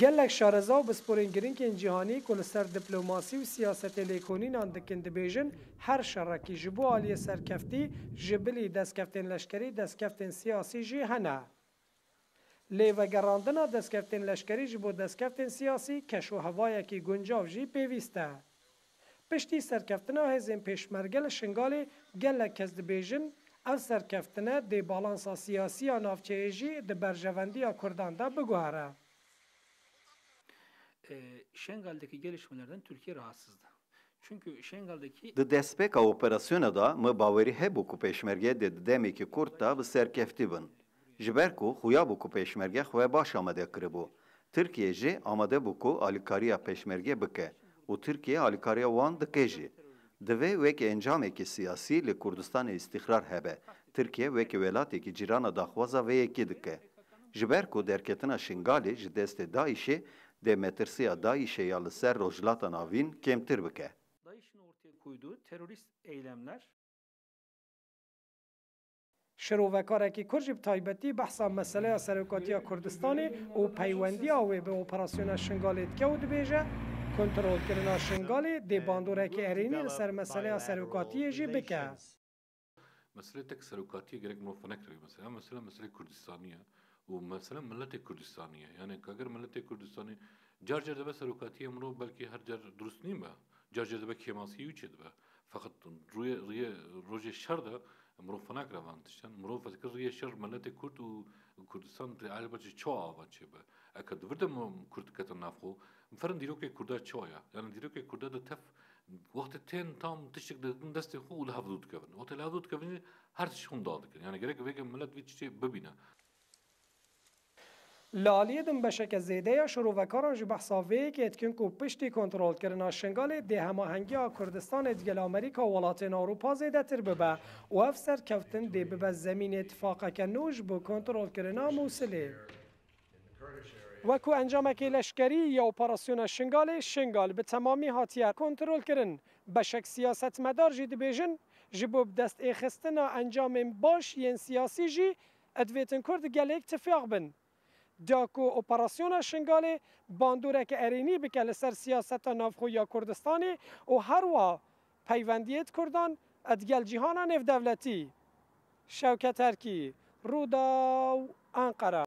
گلک شارزا و بسپورینگرین که جهانی کل سر دیپلماسی و سیاست لیکونین آن دکند بیجن هر شرکی جبو آلی سرکفتی جبلی دستکفتن لشکری دستکفتن سیاسی جی هنه. لیو گراندنا دستکفتن لشکری جبو دستکفتن سیاسی کشو هوایی که گنجاو جی پیوسته. پشتی سرکفتنا هزین پیشمرگل شنگالی گلک کز بیجن او سرکفتنا دی بالانسا سیاسی نافچه جی دی برجواندی کردان دا بگوهره. Şengal'deki gelişmelerden Türkiye rahatsızdı. Çünkü Şengal'deki Di destpêka operasyona da me bawerî hebû ku pêşmerge dê demekî Kurd da bi serkeftî bin. Ji ber ku xuya bû ku pêşmerge xwe baş amade kiribû. Tirkiye jî amade bû ku alîkariya pêşmerge bike û Tirkiye alîkariya wan dike jî. Divê wekî encamekî siyasî li Kurdistanê îstixrar hebe. Tirkiye wekî welatekî cîrana daxwaza vê yekî dike. Ji ber ku derketina Şingalê ji destê Daişê de metirsiya Daişê ya li ser rojhilata navîn kêmtir bike. DAEŞ'in ortaya koyduğu terörist eylemler شروعکارکی کرد تایبتی بحثا مسئله سرکاتی کردستانی و پیوندی آوی به اپراسیون شنگالی دکود بیجه کنترل کردن شنگالی دی باندورکی ارینی سر مسئله سرکاتی جی بکه. مسألة تك سرقاتية جرك منوفنك مسألة كردستانية ومسألة ملة كردستانية يعني كأجر ملة كردستانية جار ده بس سرقاتية مرو بلكي هر جار درست نيم با جار ده بكيماسي يوجد با فقط روج الشر ده مرو فناك روانتشان مرو فكر ريه شر ملة كرد وكردستان تعال بچه چوا آوانچه با اكد وردم كرد كتن نافخو مفرن ديرو كي كردا چوايا يعني ديرو كي كردا ده تف وقت تين تام تشتك دست خو ولا حفظوت كفن وقت لا حفظوت كفن هر تشون داد كن يعني جرك ويك ملت ويتشي ببينا لالیه دم بشک زیده یا شروع وکاران جو بحثاوی که اتکن کو پشتی کنترل کردن شنگال ده هماهنگی کردستان ادگل آمریکا و ولاتین اروپا زیده تر ببه و افسر کفتن ده ببه زمین اتفاقه که نوش بو کنترل کردن موصله. وکو انجام که لشکری یا اپراسیون شنگال به تمامی هاتیه کنترل کردن بشک سیاست مدار جید بیجن جبو دست اخستنا انجام باش ین سیاسی جی ادویتن کرد گلیک تفاق بن. داکو اپراسیون شنگالی باندورک ارینی بکل سر سیاست نافخوی کردستانی و هر وا پیوندیت کردان ادگل جهان نف دولتی. شوکت ترکی رودا و انقره